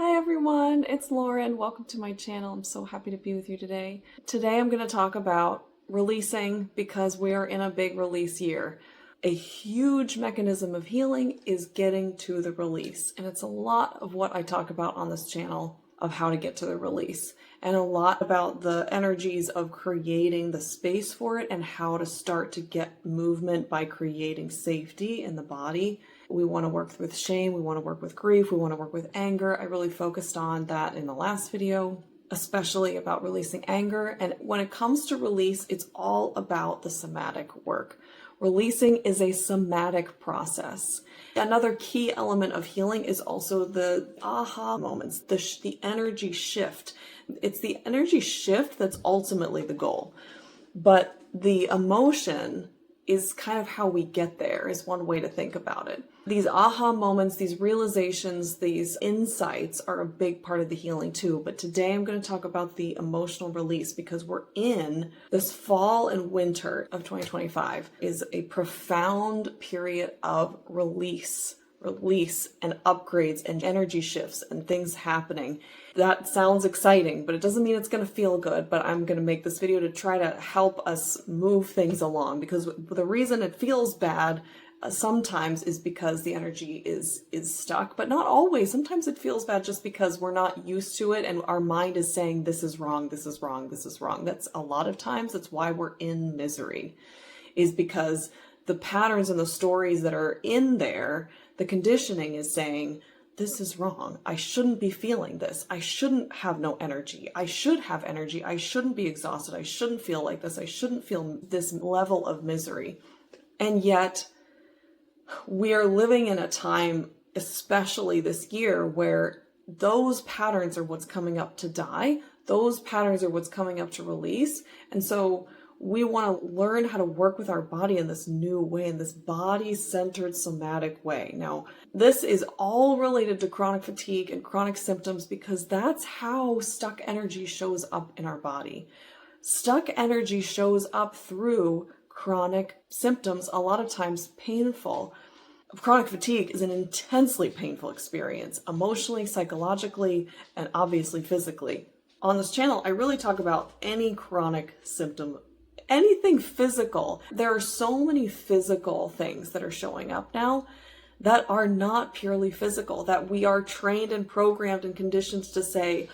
Hi everyone, it's Lauren. Welcome to my channel. I'm so happy to be with you today. Today I'm going to talk about releasing because we are in a big release year. A huge mechanism of healing is getting to the release, and it's a lot of what I talk about on this channel of how to get to the release, and a lot about the energies of creating the space for it and how to start to get movement by creating safety in the body. We want to work with shame, we want to work with grief, we want to work with anger. I really focused on that in the last video, especially about releasing anger. And when it comes to release, it's all about the somatic work. Releasing is a somatic process. Another key element of healing is also the aha moments, the energy shift. It's the energy shift that's ultimately the goal. But the emotion is kind of how we get there, is one way to think about it. These aha moments, these realizations, these insights are a big part of the healing too. But today I'm going to talk about the emotional release because we're in this fall and winter of 2025 is a profound period of release and upgrades and energy shifts and things happening. That sounds exciting, but it doesn't mean it's going to feel good. But I'm going to make this video to try to help us move things along, because the reason it feels bad sometimes is because the energy is stuck, but not always. Sometimes it feels bad just because we're not used to it and our mind is saying this is wrong, this is wrong, this is wrong. That's a lot of times that's why we're in misery, is because the patterns and the stories that are in there, the conditioning is saying, this is wrong. I shouldn't be feeling this. I shouldn't have no energy. I should have energy. I shouldn't be exhausted. I shouldn't feel like this. I shouldn't feel this level of misery. And yet we are living in a time, especially this year, where those patterns are what's coming up to die. Those patterns are what's coming up to release. And so we want to learn how to work with our body in this new way, in this body-centered somatic way. Now, this is all related to chronic fatigue and chronic symptoms because that's how stuck energy shows up in our body. Stuck energy shows up through chronic symptoms, a lot of times painful. Chronic fatigue is an intensely painful experience, emotionally, psychologically, and obviously physically. On this channel, I really talk about any chronic symptom, anything physical. There are so many physical things that are showing up now that are not purely physical, that we are trained and programmed and conditioned to say,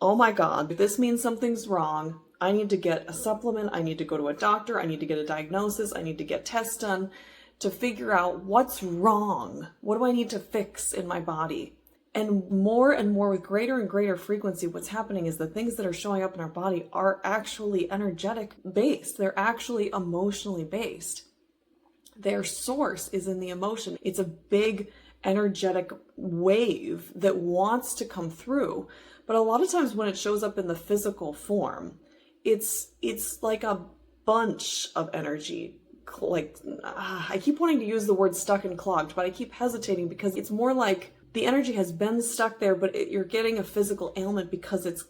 oh my God, this means something's wrong. I need to get a supplement. I need to go to a doctor. I need to get a diagnosis. I need to get tests done to figure out what's wrong. What do I need to fix in my body? And more with greater and greater frequency, what's happening is the things that are showing up in our body are actually energetic based. They're actually emotionally based. Their source is in the emotion. It's a big energetic wave that wants to come through. But a lot of times when it shows up in the physical form, it's like a bunch of energy. I keep wanting to use the word stuck and clogged, but I keep hesitating because it's more like the energy has been stuck there, but you're getting a physical ailment because it's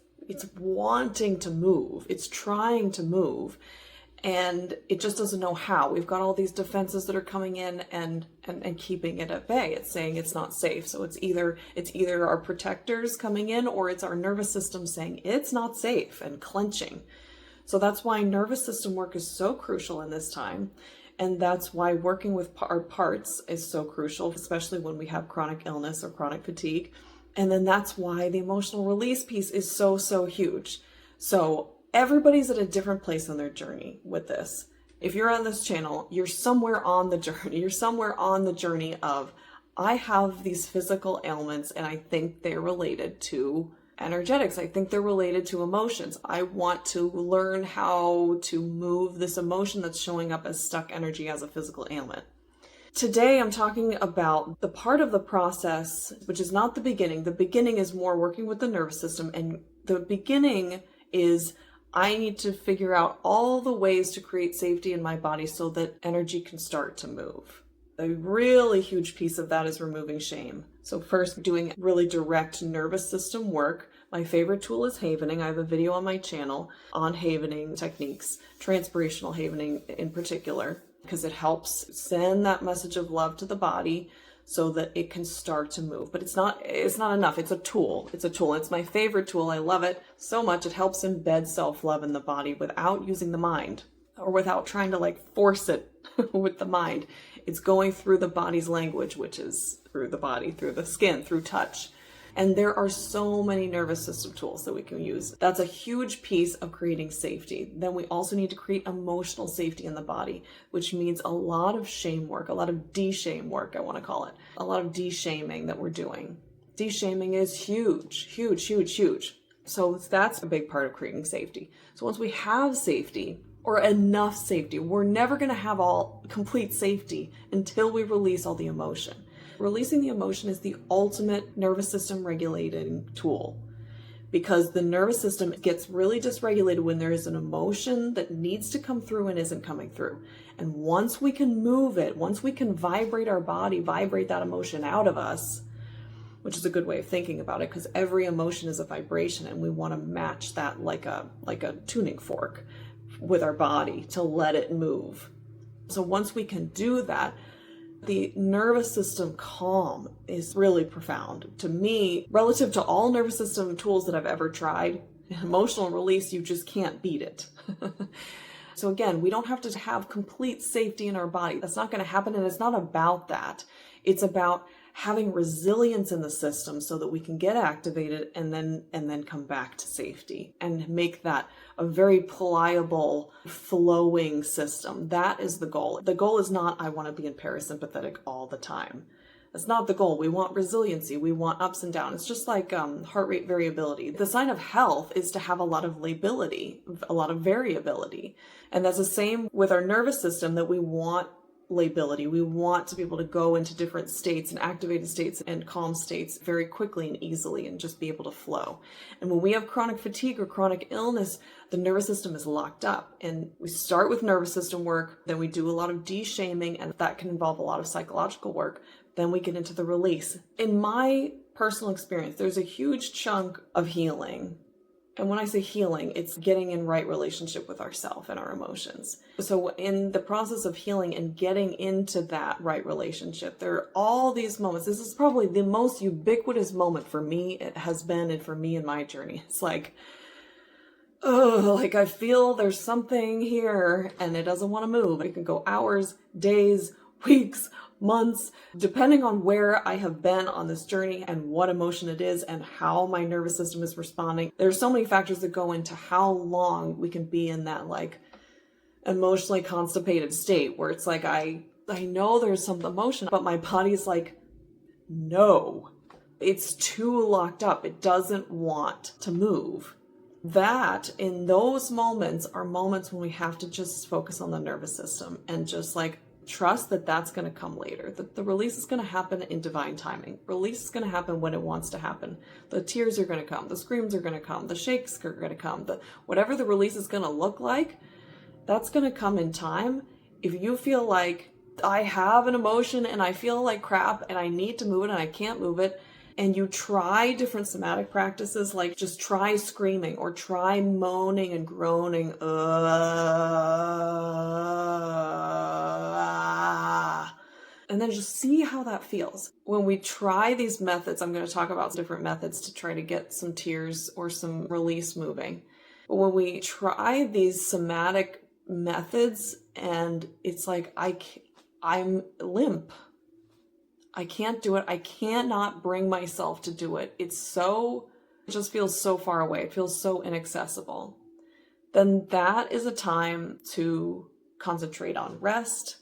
wanting to move. It's trying to move, and it just doesn't know how. We've got all these defenses that are coming in and keeping it at bay. It's saying it's not safe. So it's either our protectors coming in, or it's our nervous system saying it's not safe and clenching. So that's why nervous system work is so crucial in this time. And that's why working with our parts is so crucial, especially when we have chronic illness or chronic fatigue. And then that's why the emotional release piece is so, so huge. So everybody's at a different place on their journey with this. If you're on this channel, you're somewhere on the journey. You're somewhere on the journey of, I have these physical ailments and I think they're related to energetics. I think they're related to emotions. I want to learn how to move this emotion that's showing up as stuck energy as a physical ailment. Today, I'm talking about the part of the process, which is not the beginning. The beginning is more working with the nervous system. And the beginning is I need to figure out all the ways to create safety in my body so that energy can start to move. A really huge piece of that is removing shame. So first, doing really direct nervous system work. My favorite tool is havening. I have a video on my channel on havening techniques, transpirational havening in particular, because it helps send that message of love to the body so that it can start to move. But it's not enough. It's a tool. It's a tool. It's my favorite tool. I love it so much. It helps embed self-love in the body without using the mind or without trying to like force it with the mind. It's going through the body's language, which is through the body, through the skin, through touch. And there are so many nervous system tools that we can use. That's a huge piece of creating safety. Then we also need to create emotional safety in the body, which means a lot of shame work, a lot of de-shame work, I want to call it. A lot of de-shaming that we're doing. De-shaming is huge, huge, huge, huge. So that's a big part of creating safety. So once we have safety, or enough safety, we're never going to have all complete safety until we release all the emotion. Releasing the emotion is the ultimate nervous system regulating tool, because the nervous system gets really dysregulated when there is an emotion that needs to come through and isn't coming through. And once we can move it, once we can vibrate our body, vibrate that emotion out of us, which is a good way of thinking about it, because every emotion is a vibration and we want to match that like a tuning fork with our body to let it move. So once we can do that, the nervous system calm is really profound. To me, relative to all nervous system tools that I've ever tried, emotional release, you just can't beat it. So again, we don't have to have complete safety in our body. That's not going to happen, and it's not about that. It's about having resilience in the system so that we can get activated and then come back to safety and make that a very pliable, flowing system. That is the goal. The goal is not, I want to be in parasympathetic all the time. That's not the goal. We want resiliency. We want ups and downs. It's just like heart rate variability. The sign of health is to have a lot of lability, a lot of variability. And that's the same with our nervous system, that we want lability. We want to be able to go into different states and activated states and calm states very quickly and easily and just be able to flow. And when we have chronic fatigue or chronic illness, the nervous system is locked up. And we start with nervous system work, then we do a lot of de-shaming, and that can involve a lot of psychological work. Then we get into the release. In my personal experience, there's a huge chunk of healing. And when I say healing, it's getting in right relationship with ourselves and our emotions. So in the process of healing and getting into that right relationship, there are all these moments. This is probably the most ubiquitous moment for me. It has been, and for me in my journey. It's like, oh, like I feel there's something here and it doesn't want to move. It can go hours, days, weeks, months, depending on where I have been on this journey and what emotion it is and how my nervous system is responding. There's so many factors that go into how long we can be in that like emotionally constipated state where it's like, I know there's some emotion, but my body's like, no, it's too locked up. It doesn't want to move. That in those moments are moments when we have to just focus on the nervous system and just like trust that that's going to come later, that the release is going to happen in divine timing. Release is going to happen when it wants to happen. The tears are going to come. The screams are going to come. The shakes are going to come. Whatever the release is going to look like, that's going to come in time. If you feel like I have an emotion and I feel like crap and I need to move it and I can't move it, and you try different somatic practices, like just try screaming or try moaning and groaning, and then just see how that feels. When we try these methods, I'm going to talk about different methods to try to get some tears or some release moving. But when we try these somatic methods and it's like, I'm limp. I can't do it. I cannot bring myself to do it. It just feels so far away. It feels so inaccessible. Then that is a time to concentrate on rest,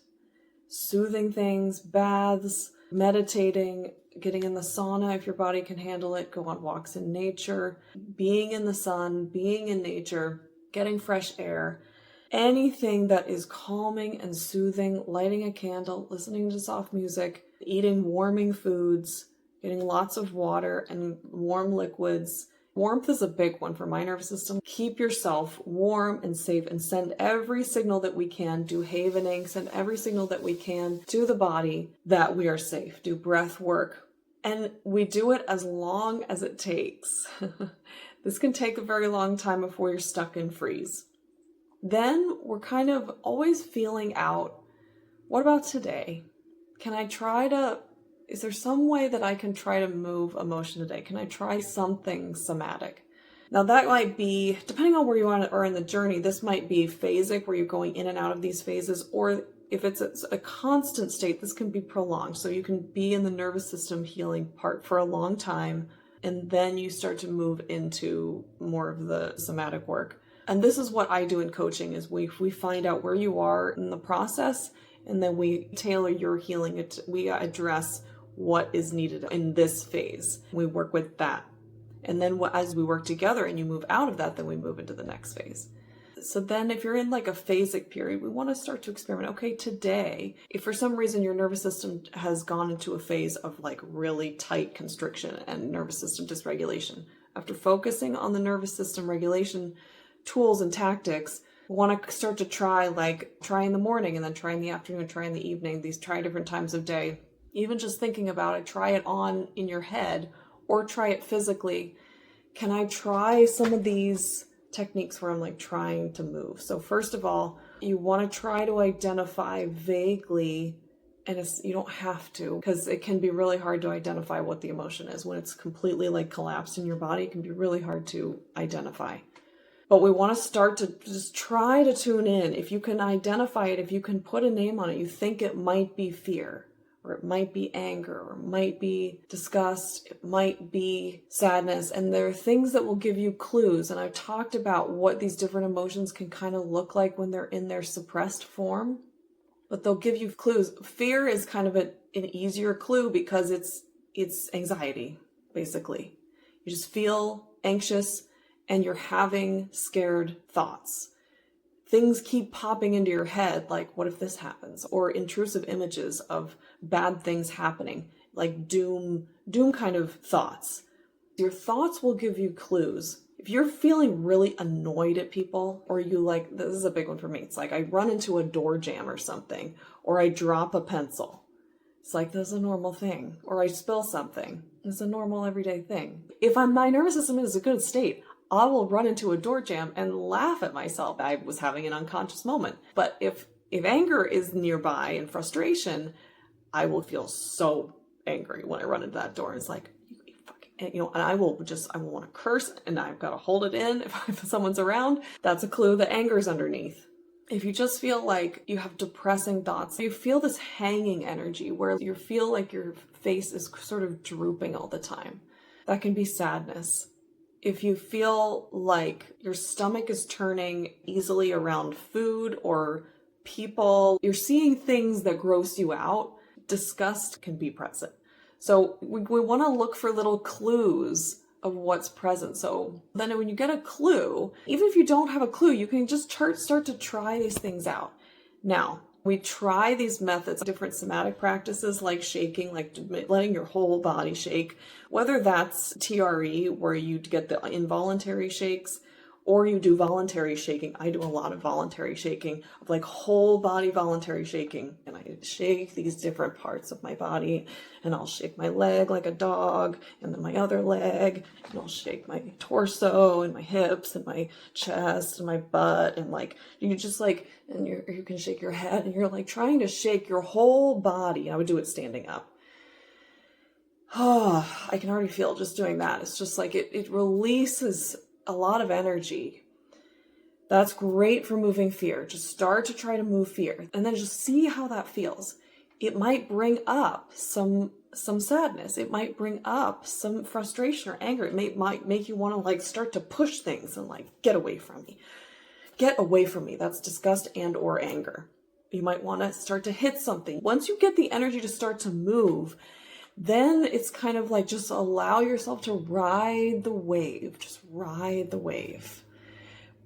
soothing things, baths, meditating, getting in the sauna if your body can handle it, go on walks in nature, being in the sun, being in nature, getting fresh air. Anything that is calming and soothing, lighting a candle, listening to soft music, eating warming foods, getting lots of water and warm liquids. Warmth is a big one for my nervous system. Keep yourself warm and safe and send every signal that we can. Do havening, send every signal that we can to the body that we are safe. Do breath work. And we do it as long as it takes. This can take a very long time before you're stuck in freeze. Then we're kind of always feeling out, what about today? Can I try to is there some way that I can try to move emotion today? Can I try something somatic? Now that might be, depending on where you are in the journey, this might be phasic, where you're going in and out of these phases, or if it's a constant state, this can be prolonged. So you can be in the nervous system healing part for a long time, and then you start to move into more of the somatic work. And this is what I do in coaching, is we find out where you are in the process, and then we tailor your healing. We address what is needed in this phase. We work with that. And then as we work together and you move out of that, then we move into the next phase. So then if you're in like a phasic period, we want to start to experiment. Okay, today, if for some reason your nervous system has gone into a phase of like really tight constriction and nervous system dysregulation, after focusing on the nervous system regulation tools and tactics, we want to start to try in the morning, and then try in the afternoon, try in the evening, try different times of day. Even just thinking about it, try it on in your head, or try it physically. Can I try some of these techniques where I'm like trying to move? So first of all, you want to try to identify vaguely, and you don't have to, because it can be really hard to identify what the emotion is. When it's completely like collapsed in your body, it can be really hard to identify. But we want to start to just try to tune in. If you can identify it, if you can put a name on it, you think it might be fear, or it might be anger, or it might be disgust, it might be sadness. And there are things that will give you clues. And I've talked about what these different emotions can kind of look like when they're in their suppressed form, but they'll give you clues. Fear is kind of an easier clue because it's anxiety, basically. You just feel anxious and you're having scared thoughts. Things keep popping into your head, like, what if this happens? Or intrusive images of bad things happening, like doom kind of thoughts. Your thoughts will give you clues. If you're feeling really annoyed at people, or this is a big one for me. It's like I run into a door jam or something, or I drop a pencil. It's like, that's a normal thing. Or I spill something. It's a normal everyday thing. If my nervous system is in a good state, I will run into a door jam and laugh at myself. I was having an unconscious moment. But if anger is nearby and frustration, I will feel so angry when I run into that door. It's like, you fucking, and I will want to curse, and I've got to hold it in if someone's around. That's a clue that anger's underneath. If you just feel like you have depressing thoughts, you feel this hanging energy where you feel like your face is sort of drooping all the time, that can be sadness. If you feel like your stomach is turning easily around food or people, you're seeing things that gross you out, disgust can be present. So we want to look for little clues of what's present. So then when you get a clue, even if you don't have a clue, you can just start to try these things out. Now, we try these methods, different somatic practices like shaking, like letting your whole body shake, whether that's TRE, where you get the involuntary shakes, or you do voluntary shaking. I do a lot of voluntary shaking, of like whole body voluntary shaking. And I shake these different parts of my body, and I'll shake my leg like a dog, and then my other leg, and I'll shake my torso and my hips and my chest and my butt, and like you just like, and you can shake your head, and you're like trying to shake your whole body. I would do it standing up. Oh, I can already feel just doing that. It's just like it releases a lot of energy. That's great for moving fear. Just start to try to move fear, and then just see how that feels. It might bring up some sadness. It might bring up some frustration or anger. It might make you want to like start to push things and like, get away from me. Get away from me. That's disgust and or anger. You might want to start to hit something. Once you get the energy to start to move, then it's kind of like just allow yourself to ride the wave. Just ride the wave.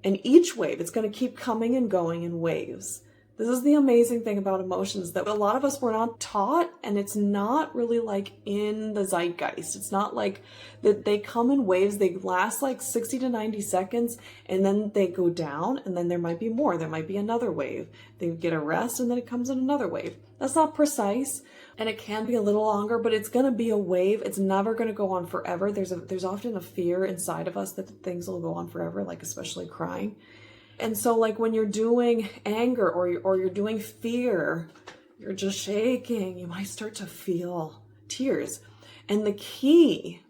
And each wave, it's going to keep coming and going in waves. This is the amazing thing about emotions, that a lot of us were not taught, and it's not really like in the zeitgeist. It's not like that they come in waves. They last like 60 to 90 seconds, and then they go down, and then there might be more. There might be another wave. They get a rest, and then it comes in another wave. That's not precise, and it can be a little longer, but it's going to be a wave. It's never going to go on forever. There's often a fear inside of us that things will go on forever, like especially crying. And so like when you're doing anger or you're doing fear, you're just shaking, you might start to feel tears. And the key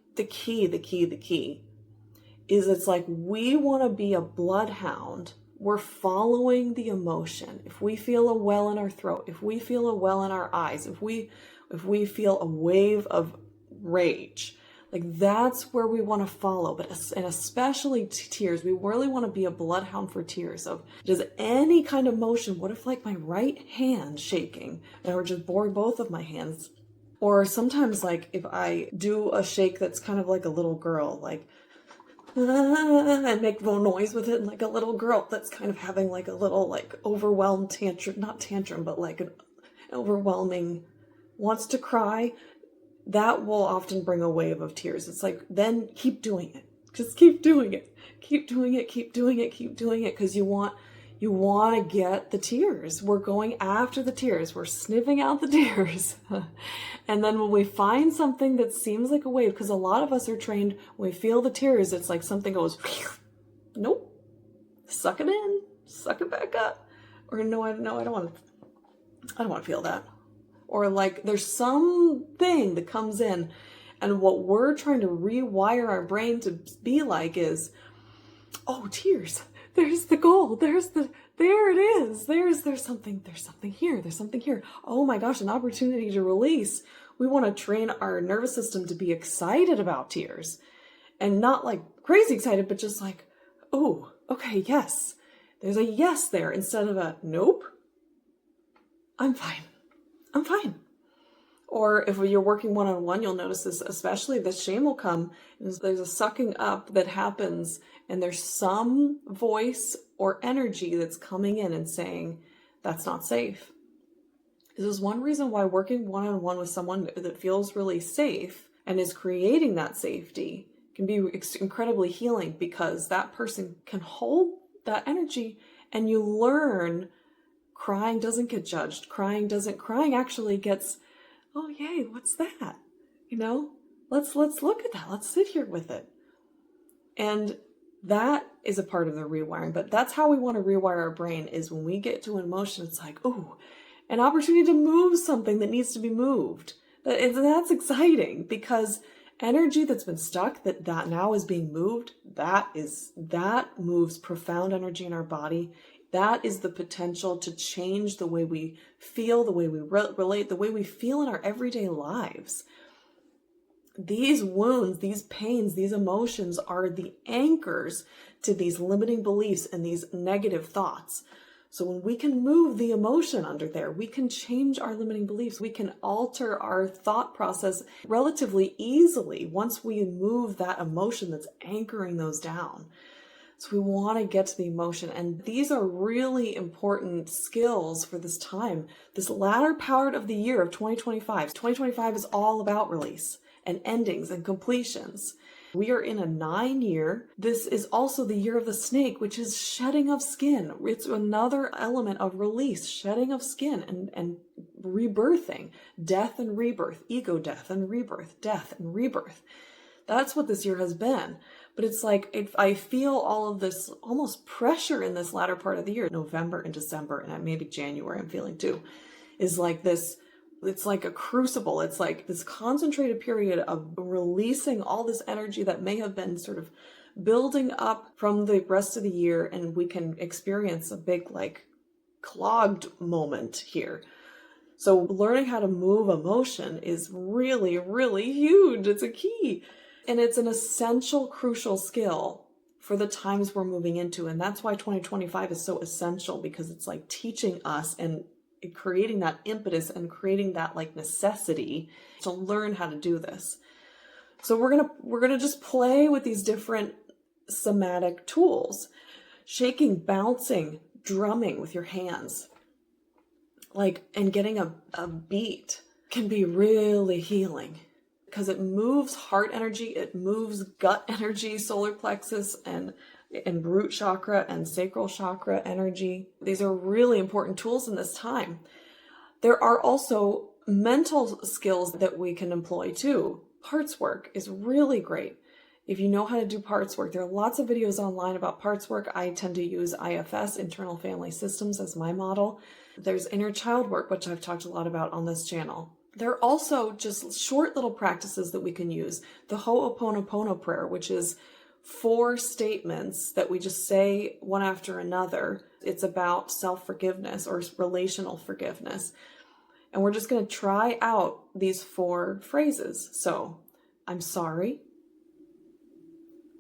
is it's like we want to be a bloodhound. We're following the emotion. If we feel a well in our throat, if we feel a well in our eyes, if we feel a wave of rage, like that's where we want to follow. And especially tears, we really want to be a bloodhound for tears. Of does any kind of motion, what if like my right hand shaking, or just both of my hands? Or sometimes like if I do a shake that's kind of like a little girl, like and make no noise with it, and like a little girl that's kind of having like a little like overwhelmed tantrum, not tantrum, but like an overwhelming, wants to cry, that will often bring a wave of tears. It's like, then keep doing it. Just keep doing it. Keep doing it, keep doing it, keep doing it, because you want to get the tears. We're going after the tears. We're sniffing out the tears. And then when we find something that seems like a wave, because a lot of us are trained, when we feel the tears, it's like something goes, nope, suck it in, suck it back up. Or no, I don't want to feel that. Or like there's something that comes in, and what we're trying to rewire our brain to be like is, oh, tears. There's the goal. There it is. There's something here. There's something here. Oh my gosh, an opportunity to release. We want to train our nervous system to be excited about tears, and not like crazy excited, but just like, oh, okay, yes. There's a yes there instead of a nope. I'm fine. Or if you're working one-on-one, you'll notice this, especially the shame will come. There's a sucking up that happens, and there's some voice or energy that's coming in and saying, that's not safe. This is one reason why working one-on-one with someone that feels really safe and is creating that safety can be incredibly healing, because that person can hold that energy, and you learn crying doesn't get judged. Crying actually gets, oh yay, what's that? Let's look at that. Let's sit here with it. And that is a part of the rewiring. But that's how we want to rewire our brain, is when we get to an emotion, it's like, oh, an opportunity to move something that needs to be moved. That's exciting, because energy that's been stuck, that now is being moved, that moves profound energy in our body. That is the potential to change the way we feel, the way we relate, the way we feel in our everyday lives. These wounds, these pains, these emotions are the anchors to these limiting beliefs and these negative thoughts. So when we can move the emotion under there, we can change our limiting beliefs. We can alter our thought process relatively easily once we move that emotion that's anchoring those down. So we want to get to the emotion. And these are really important skills for this time. This latter part of the year of 2025. 2025 is all about release and endings and completions. We are in a 9-year. This is also the year of the snake, which is shedding of skin. It's another element of release, shedding of skin and rebirthing, death and rebirth, ego death and rebirth, death and rebirth. That's what this year has been. But it's like, I feel all of this almost pressure in this latter part of the year, November and December, and maybe January I'm feeling too, is like this, it's like a crucible. It's like this concentrated period of releasing all this energy that may have been sort of building up from the rest of the year, and we can experience a big like clogged moment here. So learning how to move emotion is really, really huge. It's a key. And it's an essential, crucial skill for the times we're moving into. And that's why 2025 is so essential, because it's like teaching us and creating that impetus and creating that like necessity to learn how to do this. So we're gonna just play with these different somatic tools. Shaking, bouncing, drumming with your hands. And getting a beat can be really healing, because it moves heart energy, it moves gut energy, solar plexus and root chakra and sacral chakra energy. These are really important tools in this time. There are also mental skills that we can employ too. Parts work is really great. If you know how to do parts work, there are lots of videos online about parts work. I tend to use IFS, Internal Family Systems, as my model. There's inner child work, which I've talked a lot about on this channel. There are also just short little practices that we can use. The Ho'oponopono prayer, which is 4 statements that we just say one after another. It's about self-forgiveness or relational forgiveness. And we're just going to try out these 4 phrases. So, I'm sorry.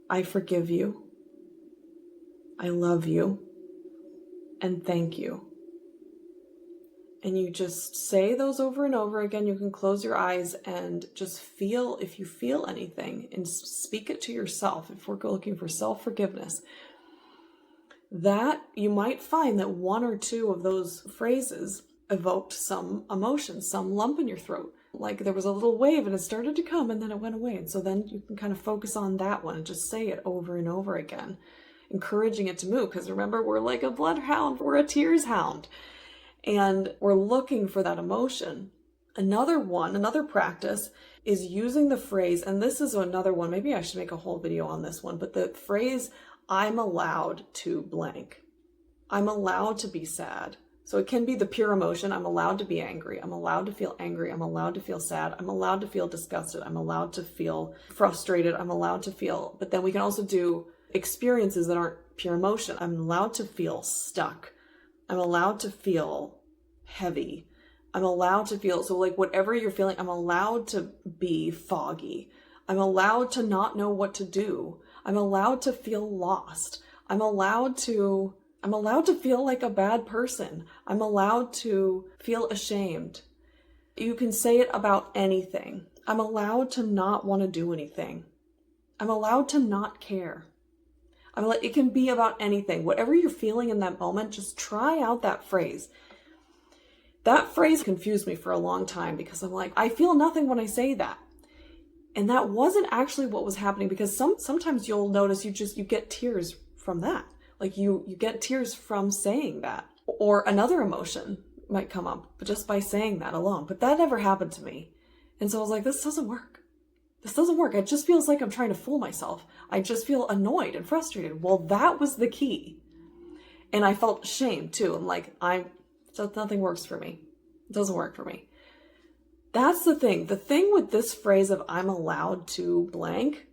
I forgive you. I love you. And thank you. And you just say those over and over again. You can close your eyes and just feel if you feel anything and speak it to yourself. If we're looking for self-forgiveness, that you might find that 1 or 2 of those phrases evoked some emotion, some lump in your throat. Like there was a little wave and it started to come and then it went away. And so then you can kind of focus on that one and just say it over and over again, encouraging it to move. Because remember, we're like a bloodhound, we're a tears hound. And we're looking for that emotion. Another practice is using the phrase, and this is another one, maybe I should make a whole video on this one, but the phrase, I'm allowed to blank. I'm allowed to be sad. So it can be the pure emotion. I'm allowed to be angry. I'm allowed to feel angry. I'm allowed to feel sad. I'm allowed to feel disgusted. I'm allowed to feel frustrated. I'm allowed to feel, but then we can also do experiences that aren't pure emotion. I'm allowed to feel stuck. I'm allowed to feel heavy. I'm allowed to feel, so like whatever you're feeling, I'm allowed to be foggy. I'm allowed to not know what to do. I'm allowed to feel lost. I'm allowed to feel like a bad person. I'm allowed to feel ashamed. You can say it about anything. I'm allowed to not want to do anything. I'm allowed to not care. It can be about anything. Whatever you're feeling in that moment, just try out that phrase. That phrase confused me for a long time because I'm like, I feel nothing when I say that. And that wasn't actually what was happening, because sometimes you'll notice you get tears from that. Like you get tears from saying that. Or another emotion might come up but just by saying that alone. But that never happened to me. And so I was like, this doesn't work. This doesn't work. It just feels like I'm trying to fool myself. I just feel annoyed and frustrated. Well, that was the key. And I felt shame too. I'm like, so nothing works for me. It doesn't work for me. That's the thing. The thing with this phrase of I'm allowed to blank,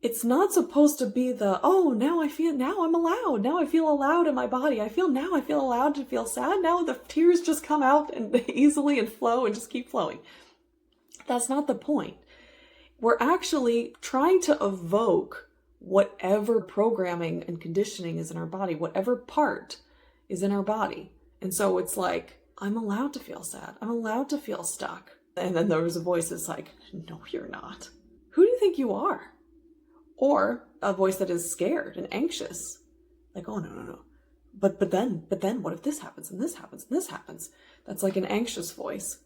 it's not supposed to be now I'm allowed. Now I feel allowed in my body. I feel allowed to feel sad. Now the tears just come out and easily and flow and just keep flowing. That's not the point. We're actually trying to evoke whatever programming and conditioning is in our body, whatever part is in our body. And so it's like, I'm allowed to feel sad. I'm allowed to feel stuck. And then there was a voice that's like, no, you're not. Who do you think you are? Or a voice that is scared and anxious. Like, oh, no. But then what if this happens and this happens and this happens? That's like an anxious voice.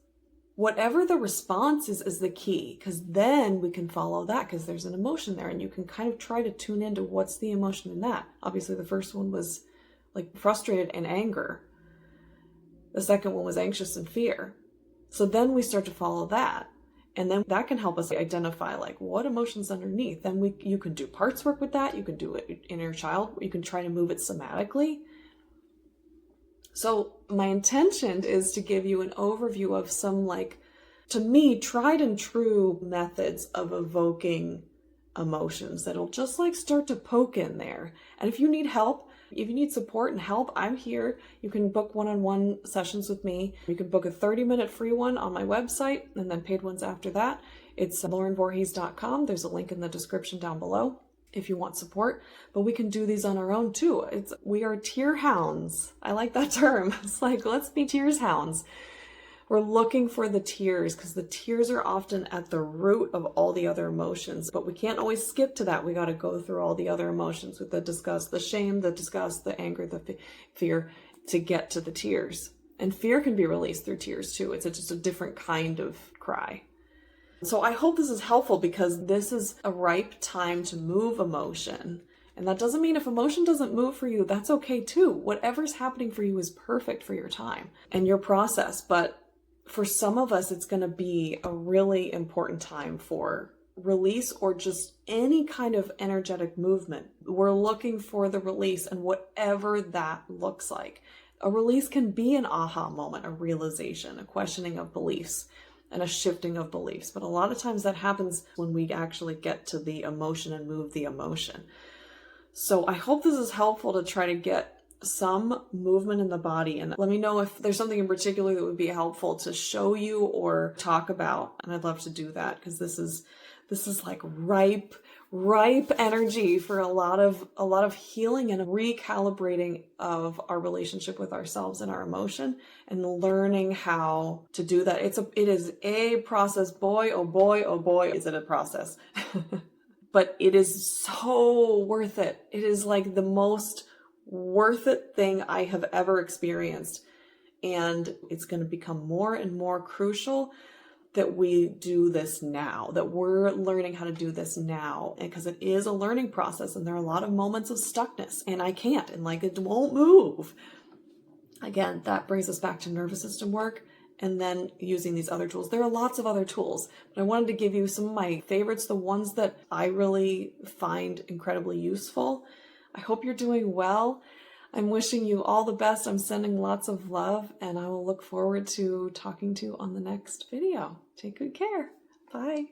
Whatever the response is the key, because then we can follow that, because there's an emotion there and you can kind of try to tune into what's the emotion in that. Obviously, the first one was like frustrated and anger. The second one was anxious and fear. So then we start to follow that. And then that can help us identify like what emotions underneath. Then you can do parts work with that. You can do it in your child. You can try to move it somatically. So my intention is to give you an overview of some, like, to me, tried and true methods of evoking emotions that'll just like start to poke in there. And if you need help, if you need support and help, I'm here. You can book one-on-one sessions with me. You can book a 30-minute free one on my website and then paid ones after that. It's laurenvorhees.com. There's a link in the description down below if you want support, but we can do these on our own too. We are tear hounds. I like that term. It's like, let's be tears hounds. We're looking for the tears because the tears are often at the root of all the other emotions, but we can't always skip to that. We got to go through all the other emotions with the disgust, the shame, the disgust, the anger, the fear to get to the tears. And fear can be released through tears too. It's just a different kind of cry. So I hope this is helpful, because this is a ripe time to move emotion. And that doesn't mean if emotion doesn't move for you, that's okay too. Whatever's happening for you is perfect for your time and your process. But for some of us, it's going to be a really important time for release or just any kind of energetic movement. We're looking for the release, and whatever that looks like. A release can be an aha moment, a realization, a questioning of beliefs. and a shifting of beliefs. But a lot of times that happens when we actually get to the emotion and move the emotion. So I hope this is helpful to try to get some movement in the body, and let me know if there's something in particular that would be helpful to show you or talk about, and I'd love to do that, because this is like ripe energy for a lot of healing and recalibrating of our relationship with ourselves and our emotion, and learning how to do that. It is a process. Boy, oh boy, oh boy, is it a process. But it is so worth it. It is like the most worth it thing I have ever experienced. And it's going to become more and more crucial that we do this now, that we're learning how to do this now. And because it is a learning process, and there are a lot of moments of stuckness, and I can't, and like it won't move. Again, that brings us back to nervous system work, and then using these other tools. There are lots of other tools, but I wanted to give you some of my favorites, the ones that I really find incredibly useful. I hope you're doing well. I'm wishing you all the best. I'm sending lots of love, and I will look forward to talking to you on the next video. Take good care. Bye.